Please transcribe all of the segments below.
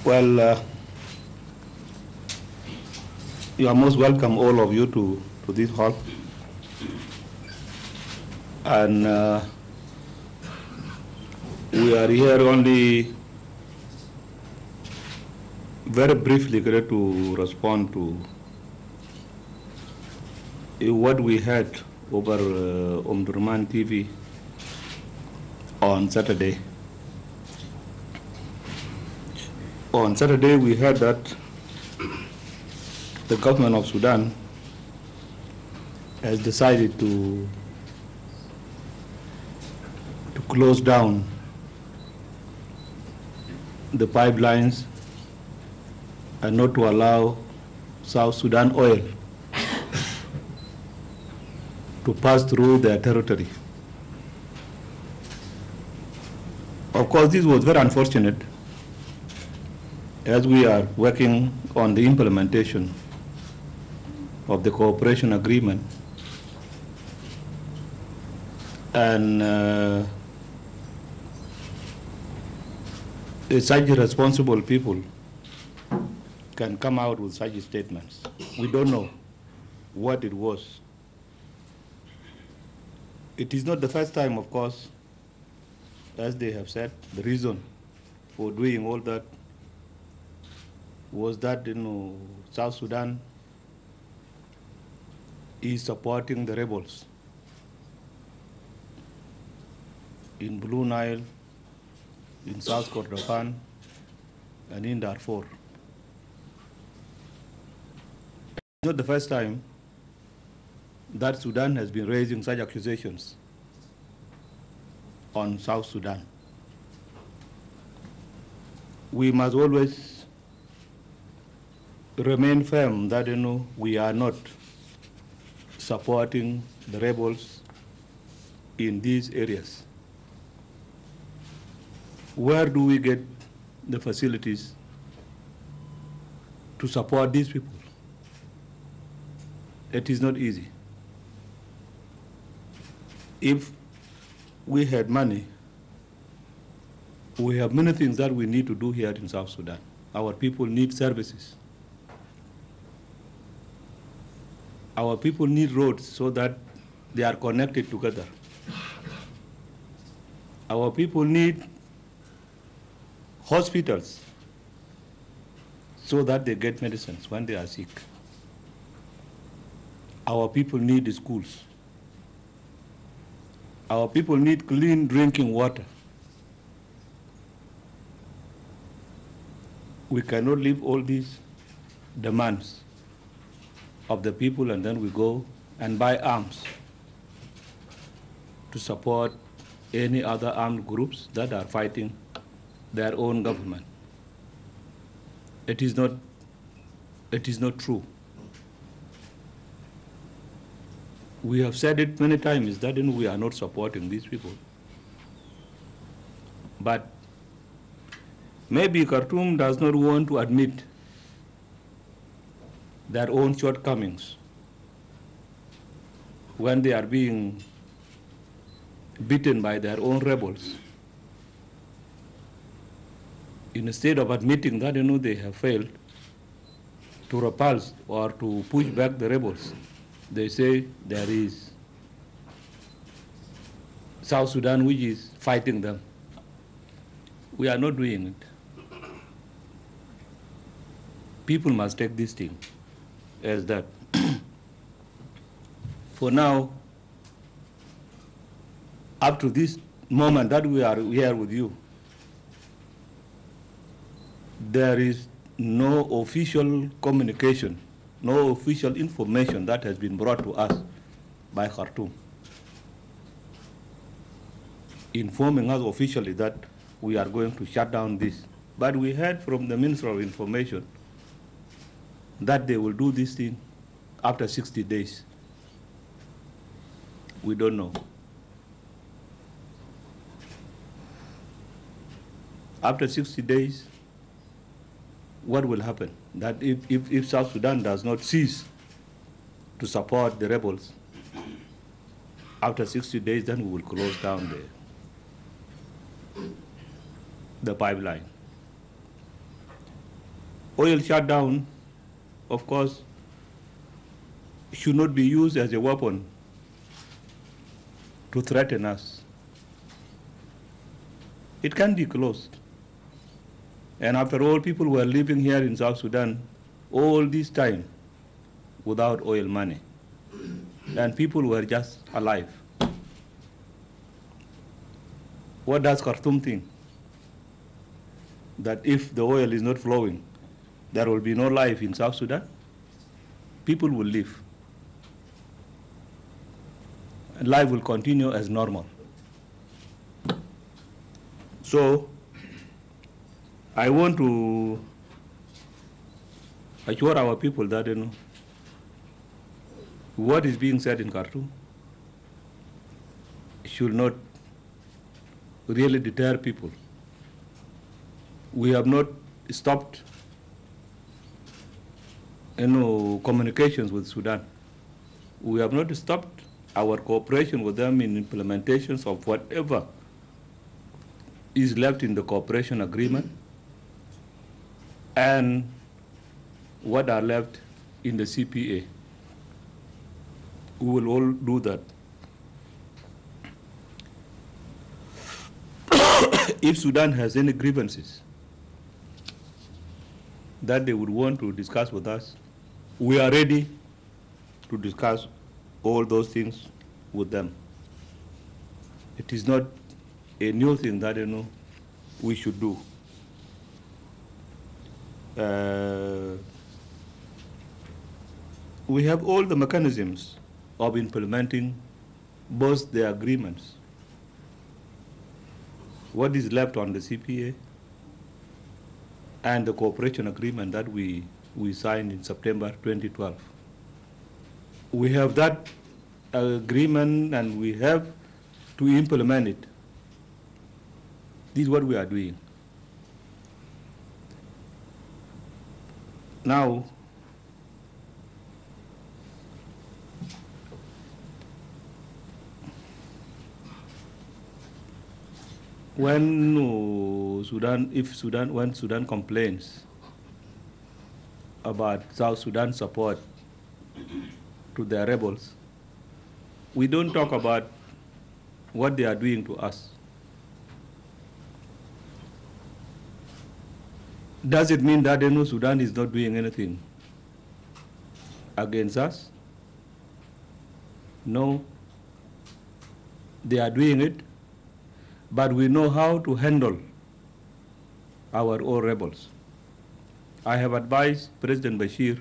Well, you are most welcome, all of you, to this hall. And we are here only very briefly to respond to what we heard over Omdurman TV on Saturday. On Saturday, we heard that the government of Sudan has decided to close down the pipelines and not to allow South Sudan oil to pass through their territory. Of course, this was very unfortunate as we are working on the implementation of the cooperation agreement. And such responsible people can come out with such statements. We don't know what it was. It is not the first time, of course, as they have said. The reason for doing all that was that South Sudan is supporting the rebels in Blue Nile, in South Kordofan, and in Darfur. It's not the first time that Sudan has been raising such accusations on South Sudan. We must always remain firm that we are not supporting the rebels in these areas. Where do we get the facilities to support these people? It is not easy. If we had money, we have many things that we need to do here in South Sudan. Our people need services. Our people need roads so that they are connected together. Our people need hospitals so that they get medicines when they are sick. Our people need schools. Our people need clean drinking water. We cannot leave all these demands of the people and then we go and buy arms to support any other armed groups that are fighting their own government. It is not true. We have said it many times that we are not supporting these people. But maybe Khartoum does not want to admit their own shortcomings when they are being beaten by their own rebels. Instead of admitting that they have failed to repulse or to push back the rebels, they say there is South Sudan which is fighting them. We are not doing it. People must take this thing as that. For now, up to this moment that we are here with you, there is no official communication, no official information that has been brought to us by Khartoum, informing us officially that we are going to shut down this. But we heard from the Minister of Information that they will do this thing after 60 days. We don't know. After 60 days, what will happen? That if South Sudan does not cease to support the rebels, after 60 days, then we will close down the pipeline. Oil shutdown, of course, should not be used as a weapon to threaten us. It can be closed. And after all, people were living here in South Sudan all this time without oil money. And people were just alive. What does Khartoum think? That if the oil is not flowing, there will be no life in South Sudan? People will live. And life will continue as normal. So I want to assure our people that what is being said in Khartoum should not really deter people. We have not stopped communications with Sudan. We have not stopped our cooperation with them in implementations of whatever is left in the cooperation agreement and what are left in the CPA. We will all do that. If Sudan has any grievances that they would want to discuss with us, we are ready to discuss all those things with them. It is not a new thing that we should do. We have all the mechanisms of implementing both the agreements. What is left on the CPA and the cooperation agreement that we signed in September 2012. We have that agreement and we have to implement it. This is what we are doing. Now, when Sudan complains about South Sudan support to their rebels, we don't talk about what they are doing to us. Does it mean that Sudan is not doing anything against us? No. They are doing it, but we know how to handle our own rebels. I have advised President Bashir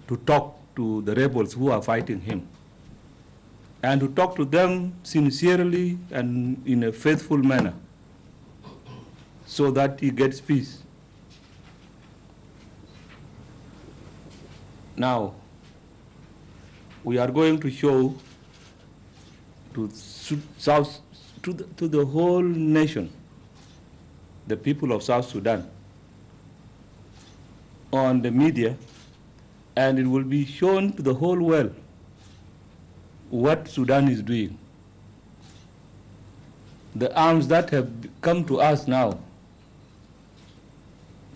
to talk to the rebels who are fighting him and to talk to them sincerely and in a faithful manner so that he gets peace. Now, we are going to show to the whole nation, the people of South Sudan, on the media, and it will be shown to the whole world what Sudan is doing. The arms that have come to us now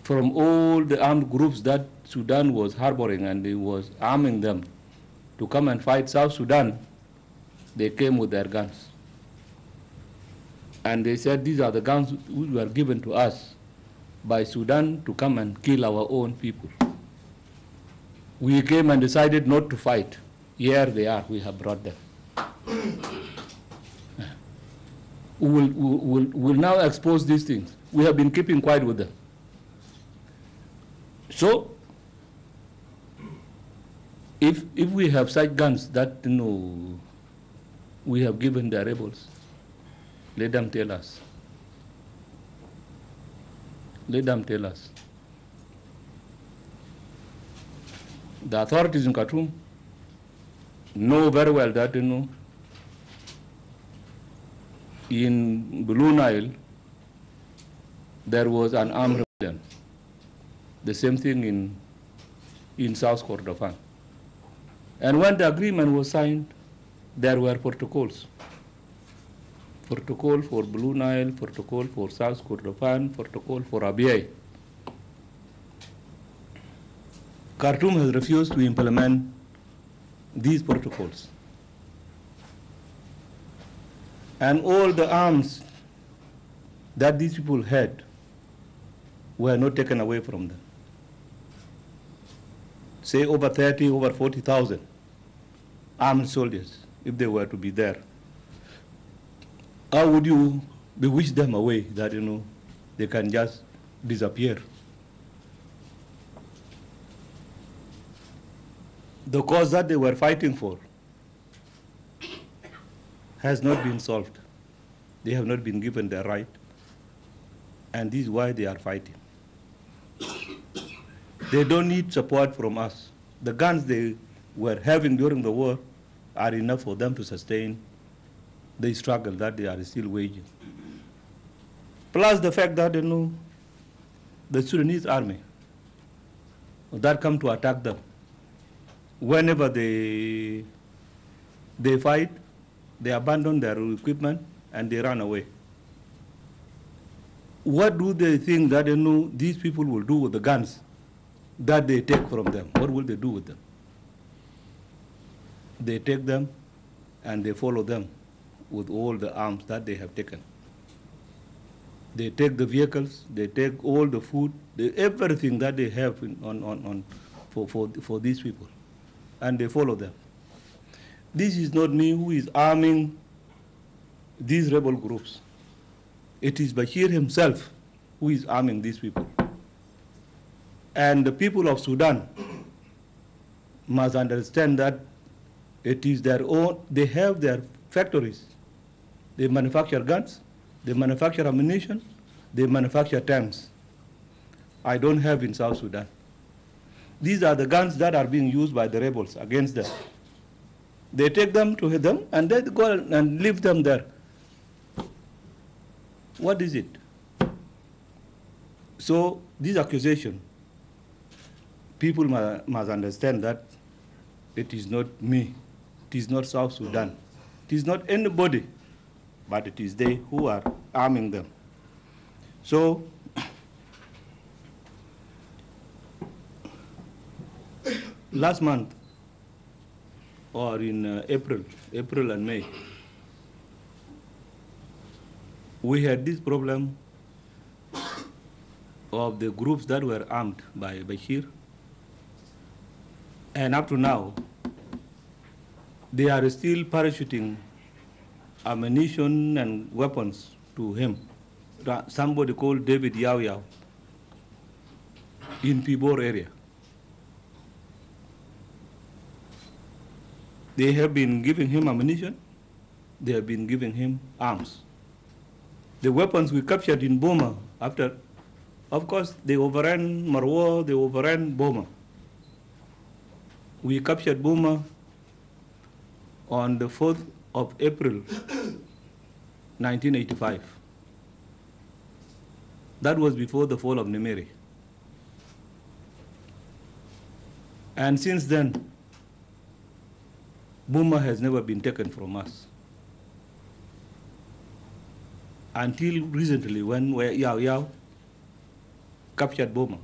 from all the armed groups that Sudan was harboring and he was arming them to come and fight South Sudan, they came with their guns. And they said these are the guns which were given to us by Sudan to come and kill our own people. We came and decided not to fight. Here they are, we have brought them. We will now expose these things. We have been keeping quiet with them. So, if we have such guns that we have given the rebels, let them tell us. Let them tell us. The authorities in Khartoum know very well that in Blue Nile there was an armed rebellion. The same thing in South Kordofan. And when the agreement was signed, there were protocols. Protocol for Blue Nile, protocol for South Kordofan, protocol for Abyei. Khartoum has refused to implement these protocols. And all the arms that these people had were not taken away from them. Say over 30, over 40,000 armed soldiers, if they were to be there. How would you bewitch them away that, they can just disappear? The cause that they were fighting for has not been solved. They have not been given their right, and this is why they are fighting. They don't need support from us. The guns they were having during the war are enough for them to sustain the struggle that they are still waging. Plus the fact that, the Sudanese army that come to attack them, whenever they fight, they abandon their equipment and they run away. What do they think that these people will do with the guns that they take from them? What will they do with them? They take them and they follow them with all the arms that they have taken. They take the vehicles, they take all the food, everything that they have for these people, and they follow them. This is not me who is arming these rebel groups. It is Bashir himself who is arming these people. And the people of Sudan must understand that it is their own, they have their factories. They manufacture guns, they manufacture ammunition, they manufacture tanks. I don't have in South Sudan. These are the guns that are being used by the rebels against them. They take them to them and they go and leave them there. What is it? So this accusation, people must understand that it is not me, it is not South Sudan, it is not anybody, but it is they who are arming them. So last month, or in April and May, we had this problem of the groups that were armed by Bashir. And up to now, they are still parachuting ammunition and weapons to him. Somebody called David Yao Yao in Pibor area. They have been giving him ammunition. They have been giving him arms. The weapons we captured in Boma after, of course, they overran Marwa, they overran Boma. We captured Boma on the 4th of April, 1985. That was before the fall of Nimeri. And since then, Boma has never been taken from us. Until recently, when Yao Yao captured Boma.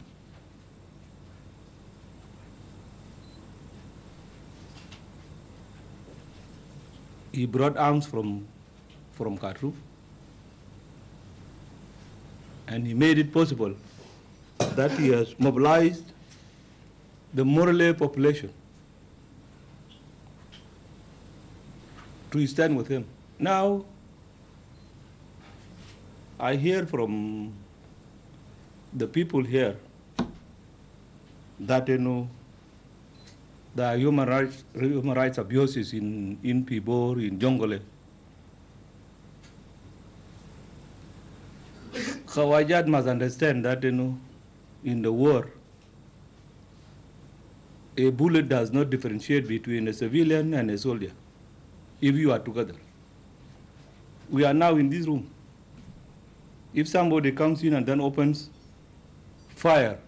He brought arms from Khartoum, and he made it possible that he has mobilized the Morale population to stand with him. Now, I hear from the people here that, the human rights abuses in Pibor, in Jongole. Khawajat must understand that, in the war, a bullet does not differentiate between a civilian and a soldier if you are together. We are now in this room. If somebody comes in and then opens fire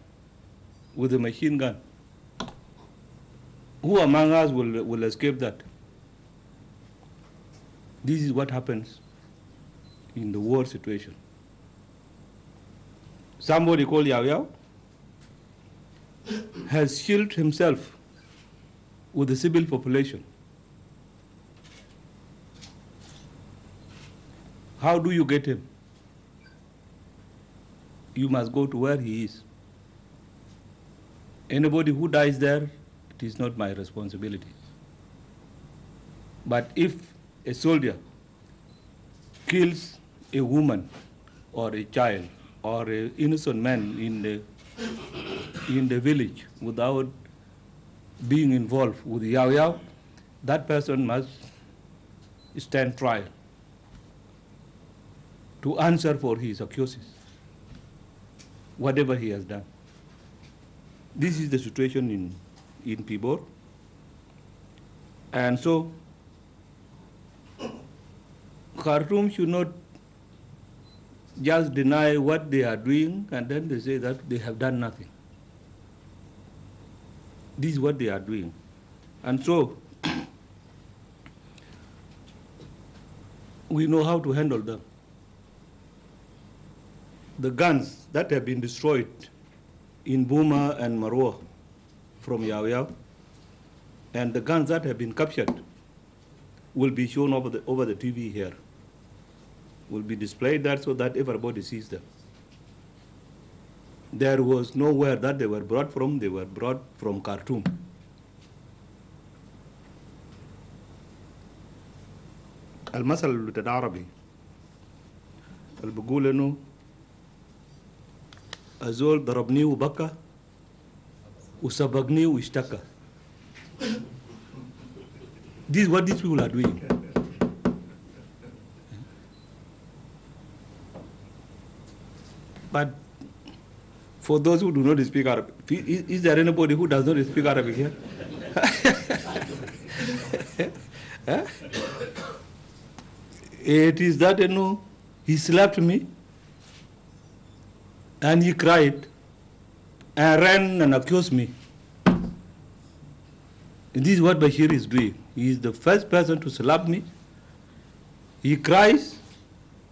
with a machine gun, who among us will escape that? This is what happens in the war situation. Somebody called Yao Yao, has shielded himself with the civil population. How do you get him? You must go to where he is. Anybody who dies there, it is not my responsibility. But if a soldier kills a woman or a child or an innocent man in the village without being involved with Yao Yao, that person must stand trial to answer for his accusations, whatever he has done. This is the situation in Pibor. And so Khartoum should not just deny what they are doing and then they say that they have done nothing. This is what they are doing. And so we know how to handle them. The guns that have been destroyed in Buma and Marwa from Yao Yao, and the guns that have been captured will be shown over the TV here, will be displayed there so that everybody sees them. There was nowhere that they were brought from Khartoum. المثل العربي اللي بيقول انه أزول ضربني وبكى وسبقني واشتكى. This is what these people are doing. But for those who do not speak Arabic, is there anybody who does not speak Arabic here? Huh? It is that, you know, he slapped me and he cried and ran and accused me. And this is what Bashir is doing. He is the first person to slap me. He cries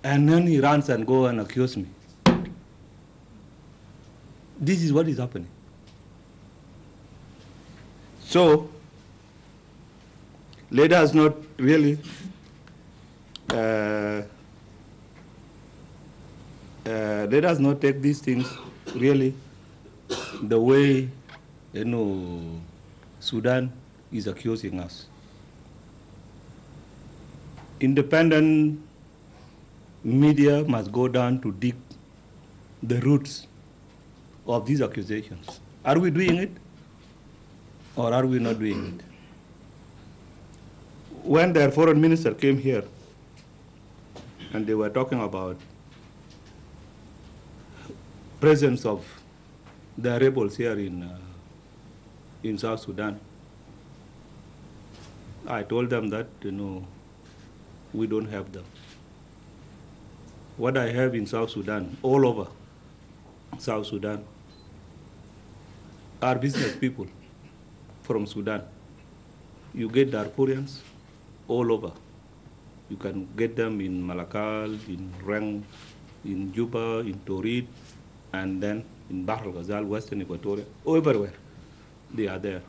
and then he runs and goes and accuses me. This is what is happening. So let us not really let us not take these things really the way, you know, Sudan is accusing us. Independent media must go down to dig the roots of these accusations. Are we doing it or are we not doing it? When their foreign minister came here and they were talking about presence of the rebels here in South Sudan, I told them that, you know, we don't have them. What I have in South Sudan, all over South Sudan, are business people from Sudan. You get Darfurians all over. You can get them in Malakal, in Reng, in Juba, in Torit, and then in Bahr al-Ghazal, Western Equatoria, everywhere. They are there.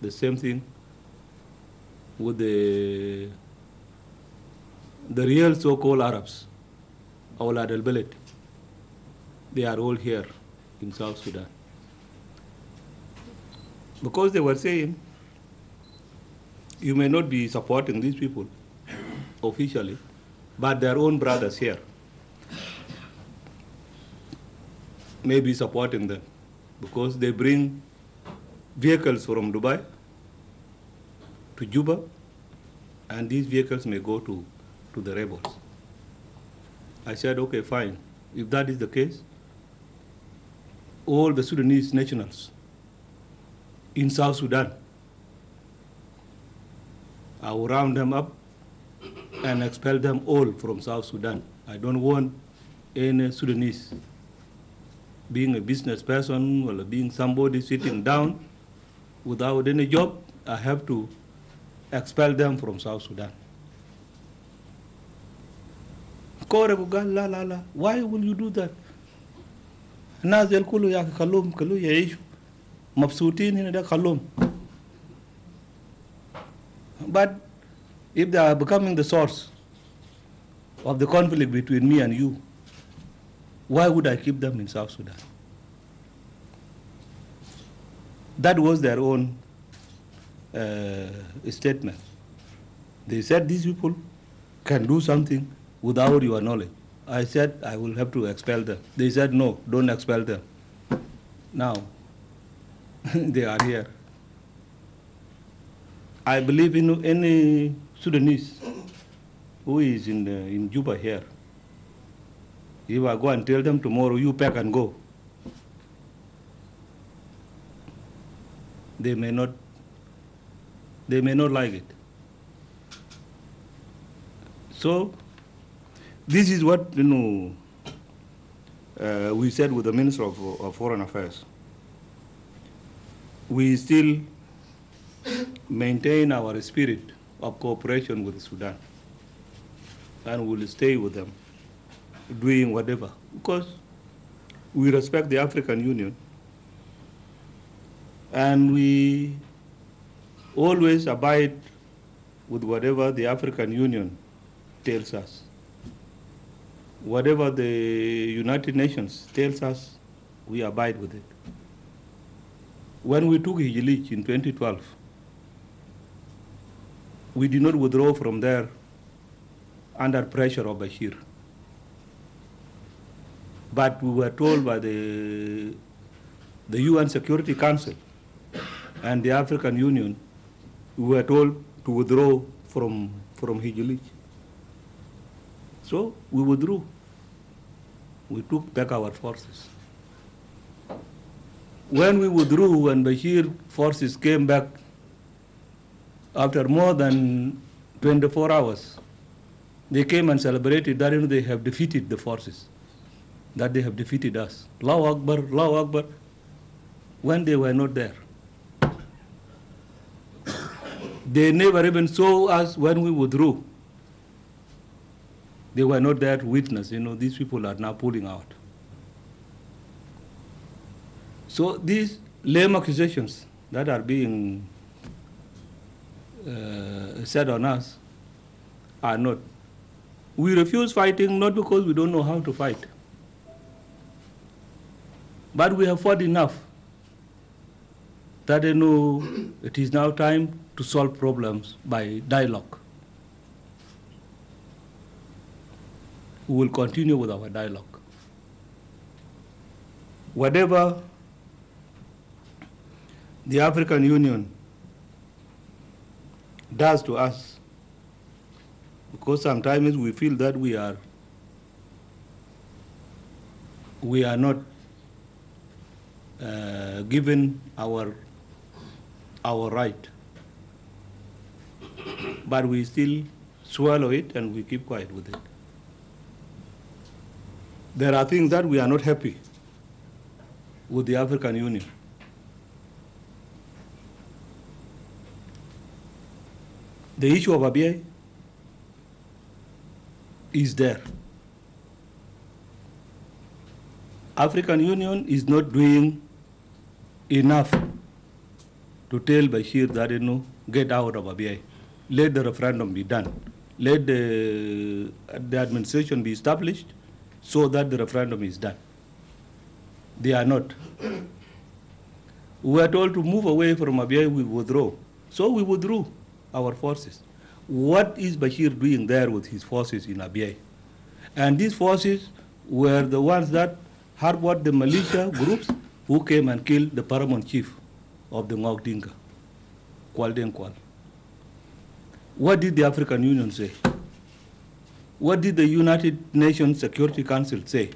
The same thing with the real so-called Arabs, Awlad al-Balad. They are all here in South Sudan. Because they were saying, you may not be supporting these people officially, but their own brothers here may be supporting them because they bring vehicles from Dubai to Juba, and these vehicles may go to the rebels. I said, okay, fine. If that is the case, all the Sudanese nationals in South Sudan, I will round them up and expel them all from South Sudan. I don't want any Sudanese being a business person or being somebody sitting down without any job. I have to expel them from South Sudan. Why will you do that? الناس الكل يا كلهم كلهم يعيشوا mabsutin in the Khalum. But if they are becoming the source of the conflict between me and you, why would I keep them in South Sudan? That was their own statement. They said these people can do something without your knowledge. I said I will have to expel them. They said no, don't expel them. Now, they are here. I believe in any Sudanese who is in Juba here. If I go and tell them tomorrow, you pack and go, they may not like it. So this is what we said with the Minister of Foreign Affairs. We still maintain our spirit of cooperation with Sudan, and will stay with them, doing whatever, because we respect the African Union, and we always abide with whatever the African Union tells us. Whatever the United Nations tells us, we abide with it. When we took Hijilich in 2012, we did not withdraw from there under pressure of Bashir. But we were told by the UN Security Council and the African Union, we were told to withdraw from Hijilich. So we withdrew. We took back our forces. When we withdrew, when Bashir forces came back after more than 24 hours, they came and celebrated that they have defeated the forces, that they have defeated us. Allahu Akbar, Allahu Akbar, when they were not there. They never even saw us when we withdrew. They were not there to witness, these people are now pulling out. So these lame accusations that are being said on us are not. We refuse fighting not because we don't know how to fight, but we have fought enough that it is now time to solve problems by dialogue. We will continue with our dialogue. Whatever the African Union does to us, because sometimes we feel that we are not given our right, but we still swallow it and we keep quiet with it. There are things that we are not happy with the African Union. The issue of Abyei is there. African Union is not doing enough to tell Bashir that, get out of Abyei. Let the referendum be done. Let the administration be established so that the referendum is done. They are not. We were told to move away from Abyei, we withdraw. So we withdrew our forces. What is Bashir doing there with his forces in Abyei? And these forces were the ones that harbored the militia groups who came and killed the paramount chief of the Ngok Dinka, Kwal Den Kwal. What did the African Union say? What did the United Nations Security Council say?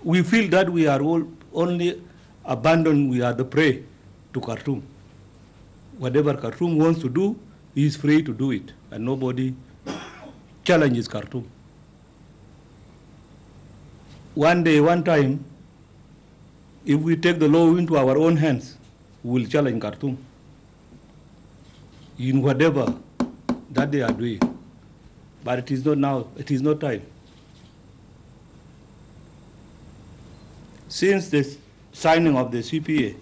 We feel that we are all only abandoned, we are the prey to Khartoum. Whatever Khartoum wants to do, he is free to do it, and nobody challenges Khartoum. One day, one time, if we take the law into our own hands, we will challenge Khartoum in whatever that they are doing. But it is not now, it is not time. Since signing of the CPA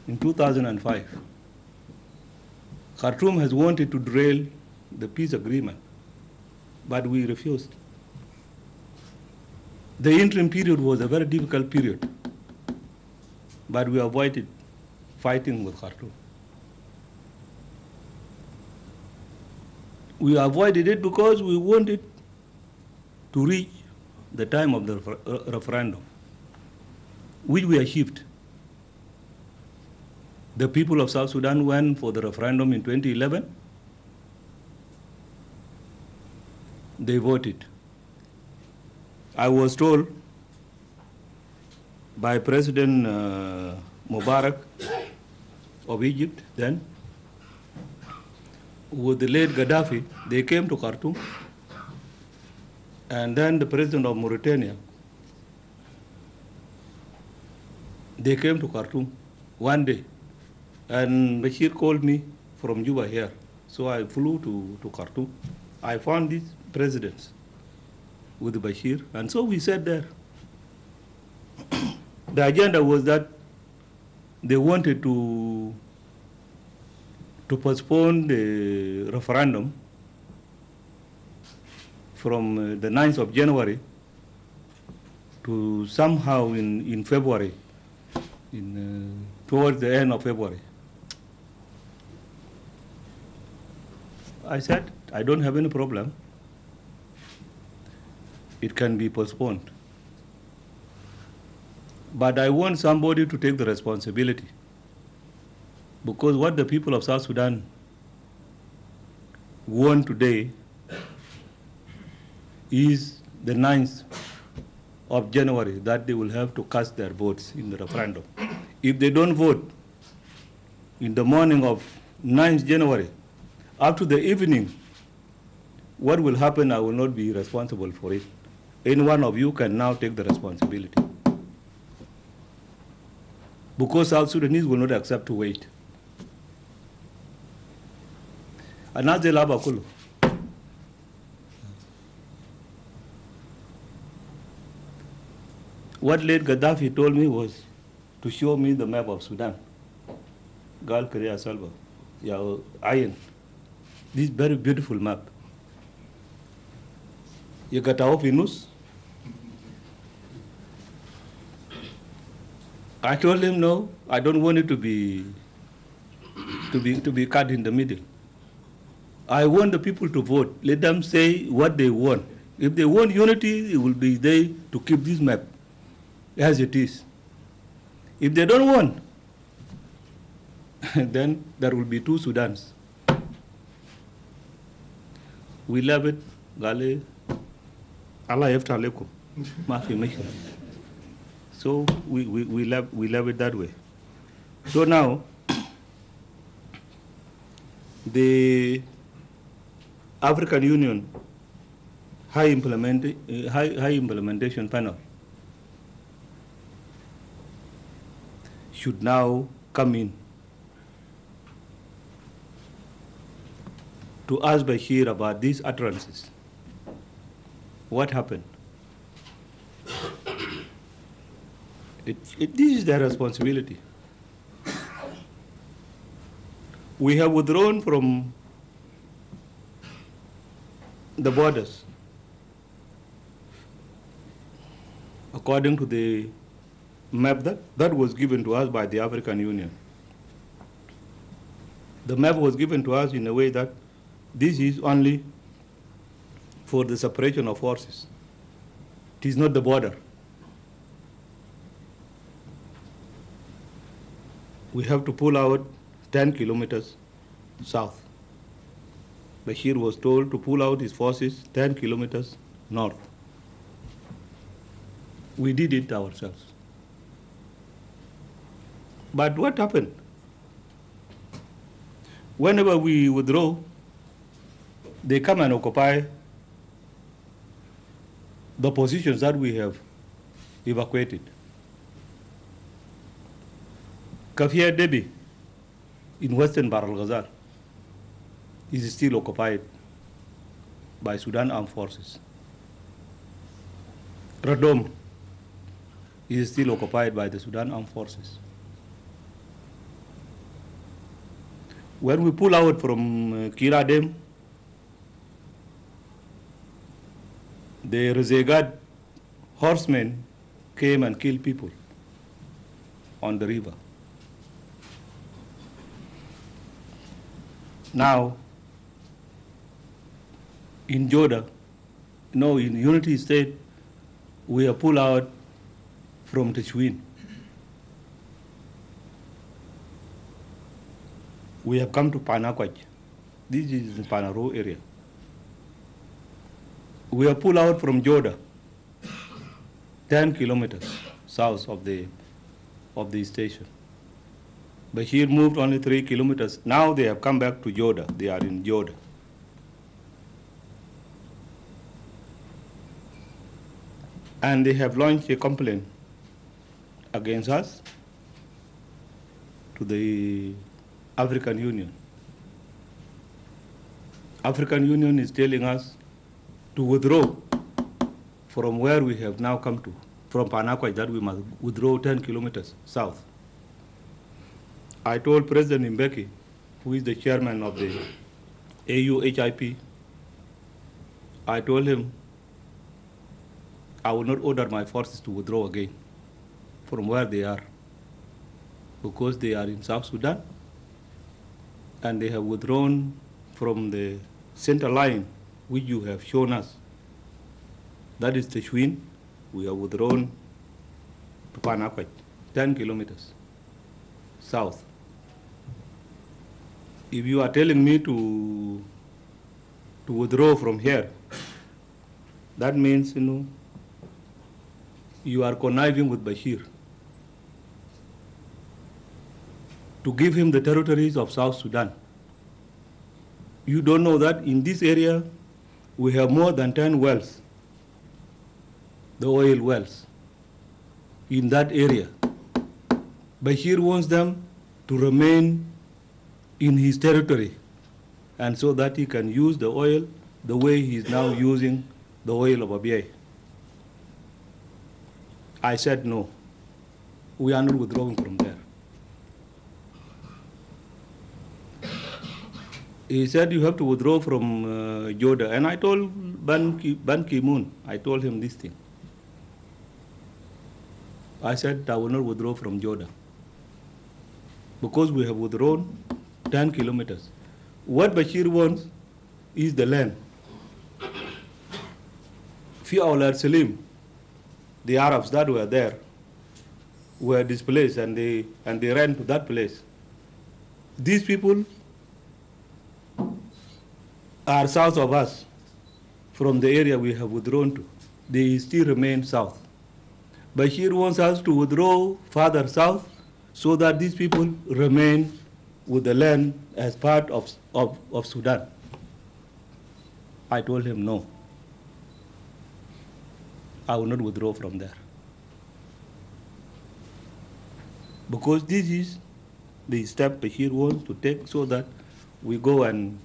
in 2005, Khartoum has wanted to derail the peace agreement, but we refused. The interim period was a very difficult period, but we avoided fighting with Khartoum. We avoided it because we wanted to reach the time of the referendum, which we achieved. The people of South Sudan went for the referendum in 2011. They voted. I was told by President Mubarak of Egypt then, with the late Gaddafi, they came to Khartoum, and then the president of Mauritania, they came to Khartoum one day, and Bashir called me from Juba here, so I flew to Khartoum. I found these presidents with Bashir, and so we sat there. The agenda was that they wanted to postpone the referendum from the 9th of January to somehow in February, towards the end of February. I said, I don't have any problem. It can be postponed. But I want somebody to take the responsibility, because what the people of South Sudan want today is the 9th of January, that they will have to cast their votes in the referendum. If they don't vote in the morning of 9th January, up to the evening, what will happen, I will not be responsible for it. Any one of you can now take the responsibility, because South Sudanese will not accept to wait. Another Labakulu. What late Gaddafi told me was to show me the map of Sudan. Gal Korea Salva, yeah, iron. This very beautiful map. You got off in us? I told him no, I don't want it to be cut in the middle. I want the people to vote. Let them say what they want. If they want unity, it will be there to keep this map as it is. If they don't want, then there will be two Sudans. We love it, Gale, Allah yafta alaikum, mafi mishkila. So we love it that way. So now, the African Union High Implementation Panel should now come in to ask Bashir about these utterances. What happened? This is their responsibility. We have withdrawn from the borders according to the map that was given to us by the African Union. The map was given to us in a way that this is only for the separation of forces. It is not the border. We have to pull out 10 kilometers south. Bashir was told to pull out his forces 10 kilometers north. We did it ourselves. But what happened? Whenever we withdraw, they come and occupy the positions that we have evacuated. Kafia Debi in western Bahr al-Ghazal is still occupied by Sudan Armed Forces. Radom is still occupied by the Sudan Armed Forces. When we pull out from Kiradem, the Rezegat horsemen came and killed people on the river. Now, in Joda, no, in Unity State, we are pulled out from Tachwin. We have come to Panakwaj. This is the Panaro area. We are pulled out from Joda, 10 kilometers south of the station. Bashir moved only 3 kilometers. Now they have come back to Joda. They are in Joda. And they have launched a complaint against us to the African Union. African Union is telling us to withdraw from where we have now come to, from Panakwaj, that we must withdraw 10 kilometers south. I told President Mbeki, who is the chairman of the AUHIP, I told him I will not order my forces to withdraw again from where they are, because they are in South Sudan and they have withdrawn from the center line which you have shown us. That is Tachwin. We have withdrawn to Panakwaj, 10 kilometers south. If you are telling me to withdraw from here, that means, you are conniving with Bashir to give him the territories of South Sudan. You don't know that in this area we have more than 10 wells, the oil wells, in that area. Bashir wants them to remain in his territory, and so that he can use the oil the way he is now using the oil of Abyei. I said no, we are not withdrawing from there. He said you have to withdraw from Joda, and I told Ban Ki-moon, I told him this thing. I said I will not withdraw from Joda because we have withdrawn 10 kilometers. What Bashir wants is the land. Fi Awlad Salim, the Arabs that were there were displaced and they ran to that place. These people are south of us from the area we have withdrawn to. They still remain south. Bashir wants us to withdraw further south so that these people remain with the land as part of Sudan. I told him no. I will not withdraw from there. Because this is the step Bashir wants to take so that we go and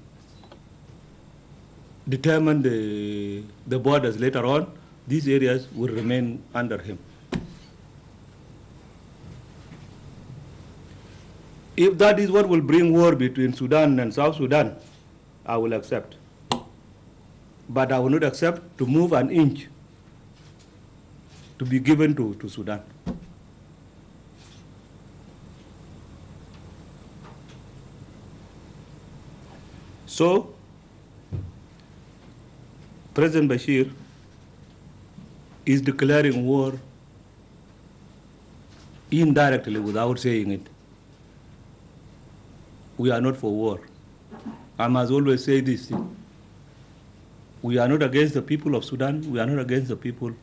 determine the borders later on. These areas will remain under him. If that is what will bring war between Sudan and South Sudan, I will accept. But I will not accept to move an inch to be given to Sudan. So, President Bashir is declaring war indirectly without saying it. We are not for war. I must always say this thing. We are not against the people of Sudan. We are not against the people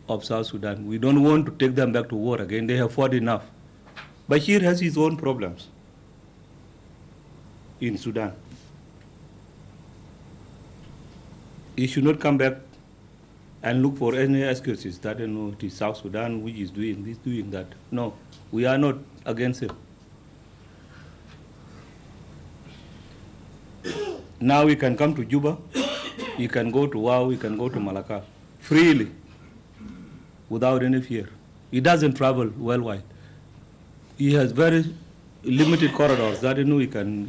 of South Sudan. We don't want to take them back to war again. They have fought enough. Bashir has his own problems in Sudan. He should not come back and look for any excuses that it is South Sudan which is doing this, doing that. No, we are not against him. Now we can come to Juba, you can go to Wau, you can go to Malakal freely, without any fear. He doesn't travel worldwide. He has very limited corridors that he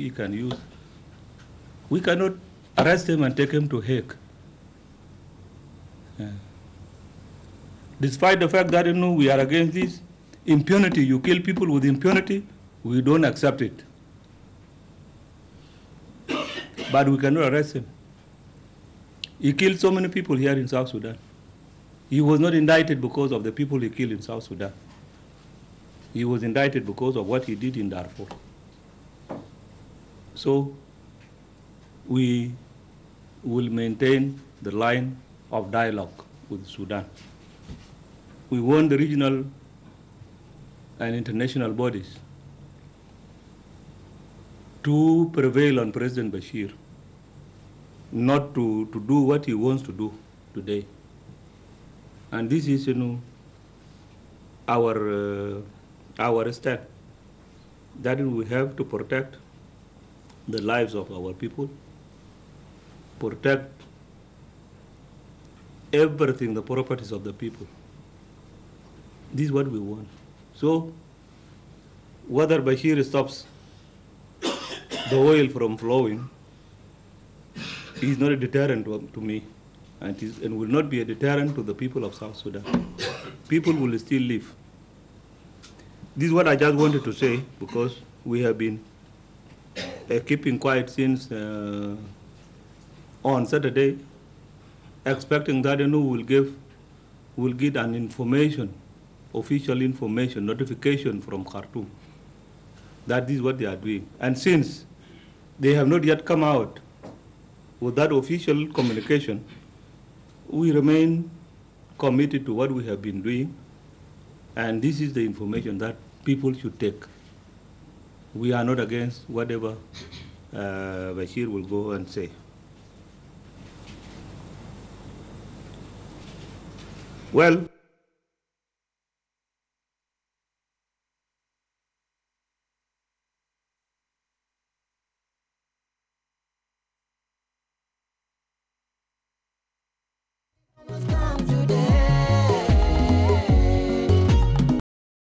can use. We cannot arrest him and take him to Hague. Yeah. Despite the fact that we are against this impunity, you kill people with impunity, we don't accept it. But we cannot arrest him. He killed so many people here in South Sudan. He was not indicted because of the people he killed in South Sudan. He was indicted because of what he did in Darfur. So we will maintain the line of dialogue with Sudan. We want the regional and international bodies to prevail on President Bashir, not to do what he wants to do today. And this is, our stand, that we have to protect the lives of our people, protect everything, the properties of the people. This is what we want. So whether Bashir stops the oil from flowing is not a deterrent to me, and will not be a deterrent to the people of South Sudan. People will still live. This is what I just wanted to say, because we have been keeping quiet since on Saturday, expecting that will get an information, official information, notification from Khartoum that this is what they are doing. And since they have not yet come out with that official communication, we remain committed to what we have been doing, and this is the information that people should take. We are not against whatever Bashir will go and say. Well,